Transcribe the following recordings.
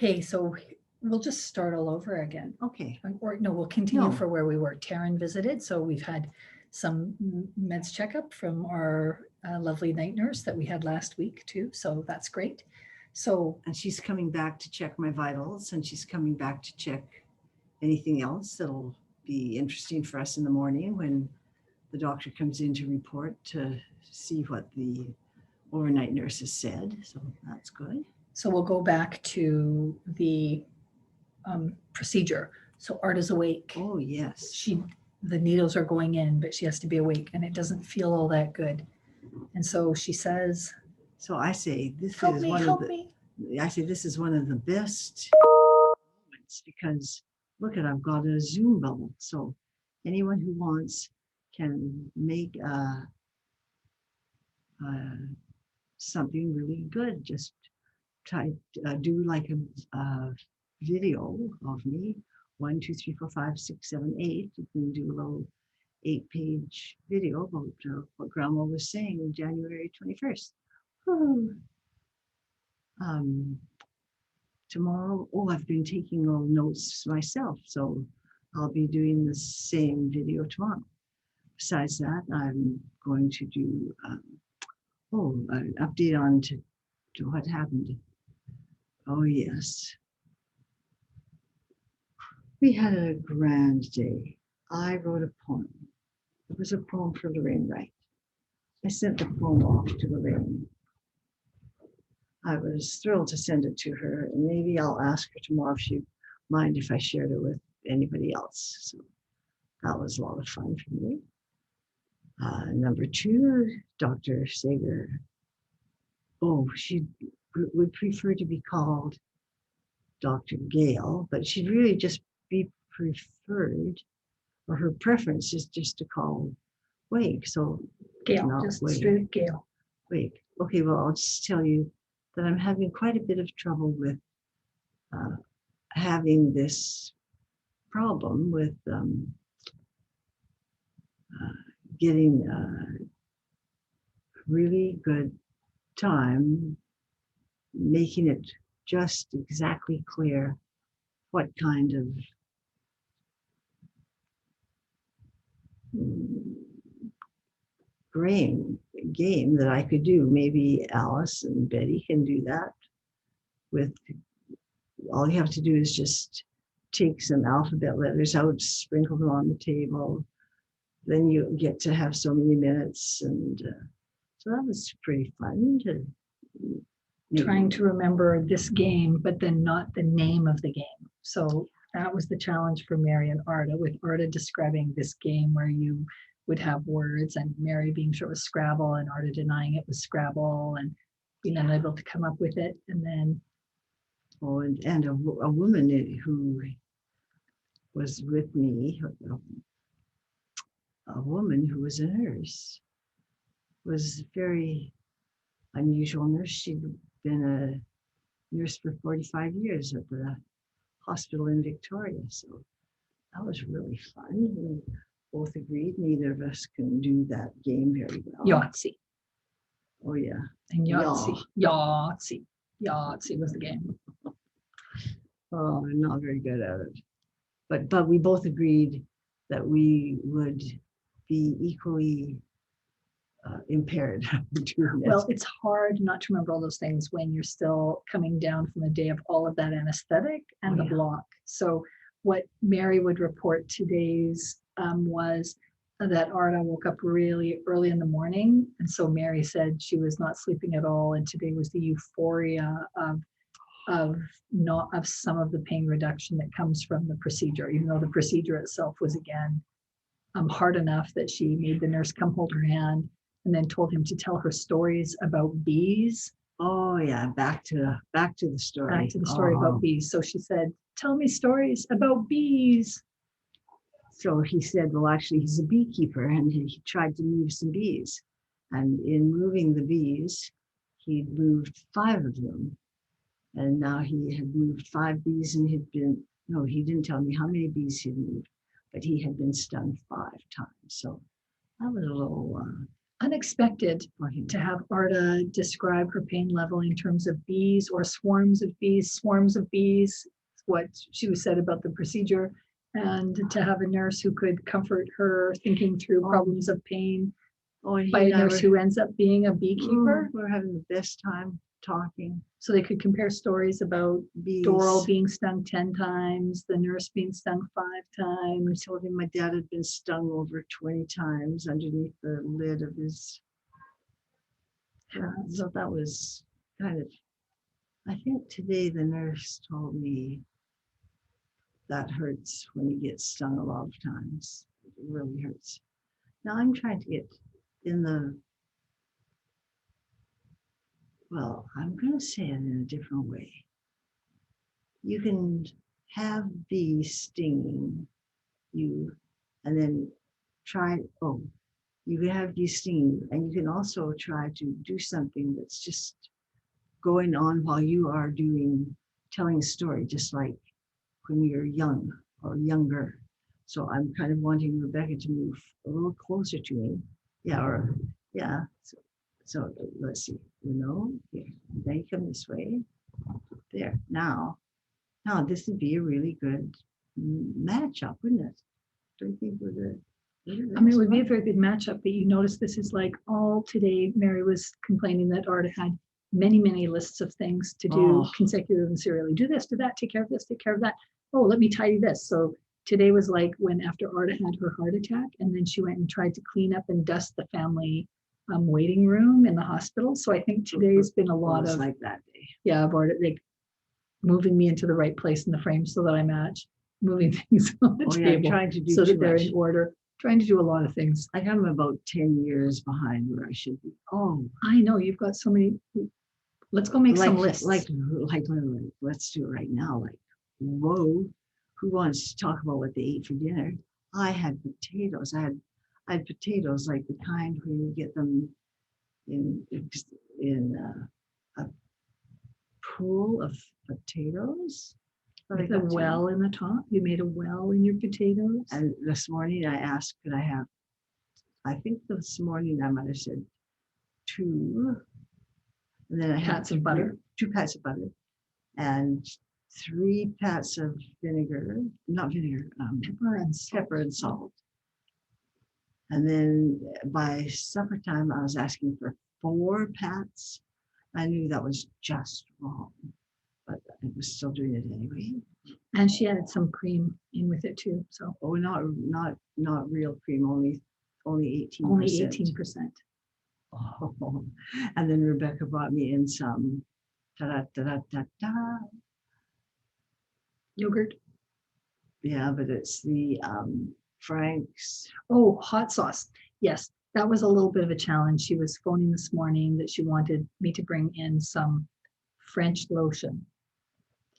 Okay, so we'll just start all over again. Okay. Or no, we'll continue No. for where we were. Taryn visited, so we've had some meds checkup from our lovely night nurse that we had last week too, so that's great. So, And she's coming back to check my vitals, and she's coming back to check anything else that'll be interesting for us in the morning when the doctor comes in to report to see what the overnight nurse has said. So that's good. so we'll go back to the procedure. So Arta's awake. Oh, yes. The needles are going in, but she has to be awake, and it doesn't feel all that good. And so she says, So I say this help is me, one help of the me. I say this is one of the best moments because look at I've got a Zoom bubble. So anyone who wants can make something really good. Just try do like a video of me. 1, 2, 3, 4, 5, 6, 7, 8. You can do a little 8-page video about what Grandma was saying January 21st. Tomorrow, I've been taking all notes myself, so I'll be doing the same video tomorrow. Besides that, I'm going to do an update on to what happened. Oh yes, we had a grand day. I wrote a poem. It was a poem for Lorraine Wright. I sent the poem off to Lorraine. I was thrilled to send it to her, and maybe I'll ask her tomorrow if she'd mind if I shared it with anybody else. So that was a lot of fun for me. Number 2, Dr. Sager. She would prefer to be called Dr. Gale, but she'd really just be preferred, or her preference is just to call Wake. So Gail, just Wake. straight Gail. Wake. Okay, well, I'll just tell you that I'm having quite a bit of trouble with having this problem with getting really good time, making it just exactly clear what kind of game that I could do. Maybe Alice and Betty can do that. With all you have to do is just take some alphabet letters out, sprinkle them on the table. Then you get to have so many minutes, and so that was pretty fun to trying to remember this game, but then not the name of the game. So that was the challenge for Mary and Arta, with Arta describing this game where you would have words, and Mary being sure it was Scrabble, and Arta denying it was Scrabble, and being unable to come up with it. And then and a woman who was with me, a woman who was a nurse, was very unusual nurse. She'd been a nurse for 45 years at the hospital in Victoria. So that was really fun. We both agreed neither of us can do that game very well. Yahtzee. Oh yeah. And Yahtzee was the game. Oh, I'm not very good at it. But we both agreed that we would be equally impaired doing this. Well, it's hard not to remember all those things when you're still coming down from a day of all of that anesthetic and the block. So what Mary would report today's was that Arta woke up really early in the morning. And so Mary said she was not sleeping at all. And today was the euphoria of some of the pain reduction that comes from the procedure, even though the procedure itself was again hard enough that she made the nurse come hold her hand and then told him to tell her stories about bees. Oh yeah, back to the story. Back to the story about bees. So she said, "Tell me stories about bees." So he said, well, actually, he's a beekeeper, and he tried to move some bees. And in moving the bees, he moved 5 of them. And now he had moved 5 bees, and he didn't tell me how many bees he'd moved, but he had been stung 5 times. So that was a little unexpected for him. to have Arta describe her pain level in terms of bees or swarms of bees, what she was said about the procedure, and to have a nurse who could comfort her thinking through problems of pain Oh, and he by a and I nurse who ends up being a beekeeper. we're having the best time talking. So they could compare stories about Bees. Doral being stung 10 times, the nurse being stung 5 I times. told him my dad had been stung over 20 times underneath the lid of his. So that was kind of, I think today the nurse told me that hurts when you get stung a lot of times. It really hurts. Now I'm trying to get in the, well, I'm going to say it in a different way. You can have bees stinging you and then you can have bees stinging you, and you can also try to do something that's just going on while you are telling a story, just like when you're young or younger. So I'm kind of wanting Rebecca to move a little closer to me. Yeah. So let's see, here, now you come this way. There, now this would be a really good matchup, wouldn't it? Don't you think we're good? I mean, it would be a very good matchup, but you notice this is like all today. Mary was complaining that Arta had many, many lists of things to do consecutive and serially. Do this, do that, take care of this, take care of that. Oh, let me tidy this. So today was like when after Arta had her heart attack, and then she went and tried to clean up and dust the family waiting room in the hospital. So I think today's been a lot of like that day. Yeah, Arta, like moving me into the right place in the frame so that I match, moving things on the table trying to do so too that they're much. in order. Trying to do a lot of things. Like I'm about 10 years behind where I should be. Oh, I know you've got so many. Let's go make some lists. Like, let's do it right now. Like, whoa, who wants to talk about what they ate for dinner? I had potatoes. I had potatoes like the kind when you get them in a pool of potatoes. With a well in the top. You made a well in your potatoes. And this morning I asked, could I have, I think this morning I might have said 2. And then I had pats of butter. 2 pats of butter and 3 pats of vinegar, not vinegar, pepper and salt. And then by supper time, I was asking for 4 pats. I knew that was just wrong, but I was still doing it anyway. And she added some cream in with it too. So not real cream, only 18%. Only 18%. Oh, and then Rebecca brought me in some Yogurt. Yeah, but it's the Frank's. Oh, hot sauce. Yes, that was a little bit of a challenge. She was phoning this morning that she wanted me to bring in some French lotion.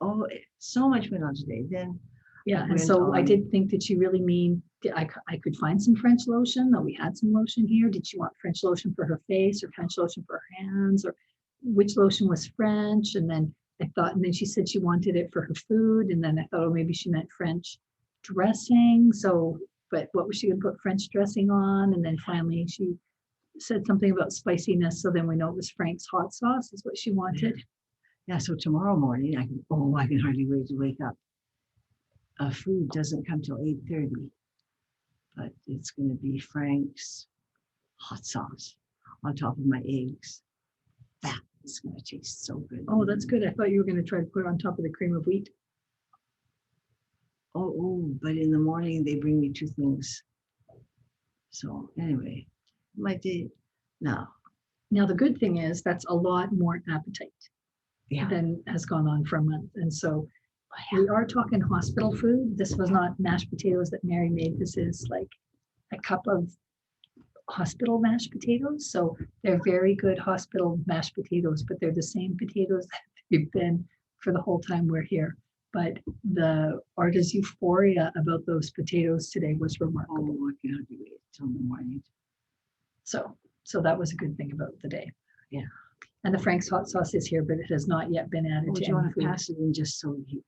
Oh, so much went on today. Then yeah, and so I did think, did she really mean I could find some French lotion? That we had some lotion here. Did she want French lotion for her face or French lotion for her hands, or which lotion was French? And then I thought, and then she said she wanted it for her food, and then I thought, oh, maybe she meant French dressing. So, but what was she going to put French dressing on? And then finally she said something about spiciness. So then we know it was Frank's hot sauce is what she wanted. Yeah, so tomorrow morning I can hardly wait to wake up. Food doesn't come till 8:30, but it's going to be Frank's hot sauce on top of my eggs. That is going to taste so good. Oh, that's good. I thought you were going to try to put it on top of the cream of wheat. But in the morning they bring me 2 things. So anyway, my day now. Now the good thing is that's a lot more appetite than has gone on for a month. And so we are talking hospital food. This was not mashed potatoes that Mary made. This is like a cup of hospital mashed potatoes. So they're very good hospital mashed potatoes, but they're the same potatoes that they've been for the whole time we're here. But the Arta's euphoria about those potatoes today was remarkable. Oh, I can't wait till the morning. So that was a good thing about the day. Yeah. And the Frank's hot sauce is here, but it has not yet been added to any food. Do you want to food. pass it in just so you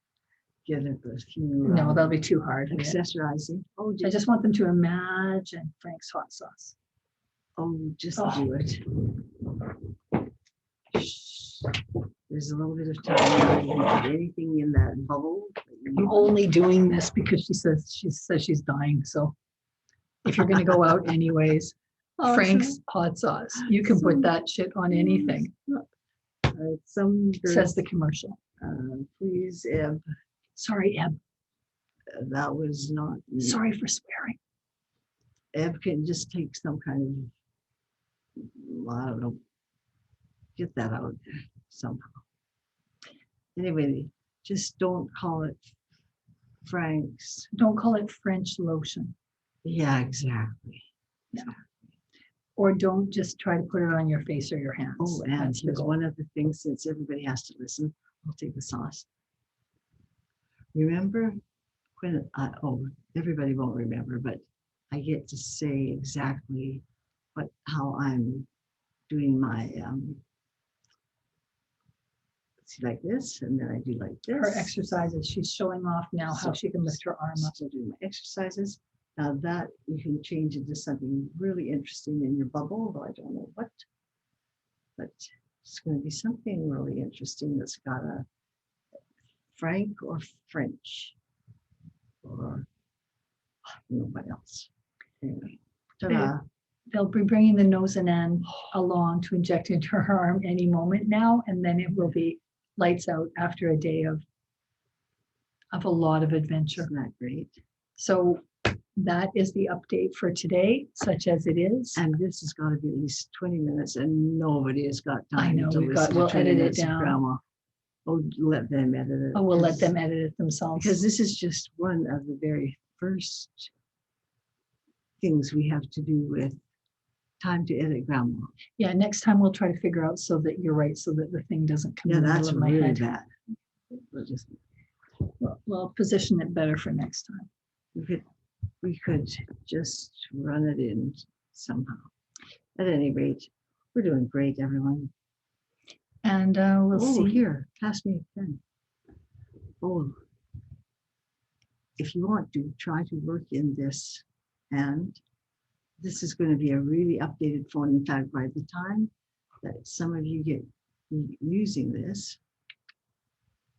get a few? No, that'll be too hard. Accessorizing. I just want them to imagine Frank's hot sauce. Oh, just Oh. do it. Shh. There's a little bit of time. Now. You can put anything in that bubble. that you I'm want. only doing this because she says she's dying. So if you're gonna go out anyways, Oh, Frank's hot sauce, you can put so- that shit on anything, Some says the girls, commercial. please, Eb, Sorry, Eb. that was not. Sorry for swearing. Eb can just take some kind of, I don't know, get that out somehow. Anyway, just don't call it Frank's. Don't call it French lotion, Yeah, exactly. or don't just try to put it on your face or your hands. Oh, and That's the here's goal. one of the things, since everybody has to listen, I'll take the sauce. Remember when everybody won't remember, but I get to say exactly how I'm doing my, see, like this, and then I do like this. Her exercises, she's showing off now how So- she can lift her arm up. So do my exercises. Now that you can change into something really interesting in your bubble, although I don't know what, but it's going to be something really interesting that's got a Frank or French or what else. Anyway, ta-da. They'll be bringing the nose and end along to inject into her arm any moment now, and then it will be lights out after a day of a lot of adventure. Isn't that great? So that is the update for today, such as it is. And this has got to be at least 20 minutes, and nobody has got time I know, to we've got- listen we'll to 20 edit it minutes of down. Grandma. Oh, let them edit it. Oh, we'll let 'cause- them edit it themselves. Because this is just one of the very first things we have to do with time to edit Grandma. Yeah, next time we'll try to figure out so that you're right, so that the thing doesn't come Yeah, in the that's middle of my really head. bad. We'll just, We'll position it better for next time. we could just run it in somehow. At any rate, we're doing great, everyone. And we'll Oh, see. here, pass me a pen. Oh, if you want to try to work in this, and this is going to be a really updated phone. In fact, by the time that some of you get using this,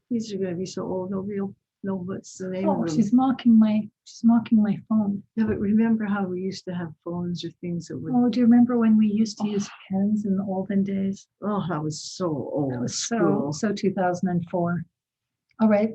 these are going to be so old, nobody will know what's the name Oh, of them. she's mocking my phone. Yeah, but remember how we used to have phones or things that would, Oh, do you remember when we used to use pens in the olden days? oh, that was so old That was school. so 2004. All right.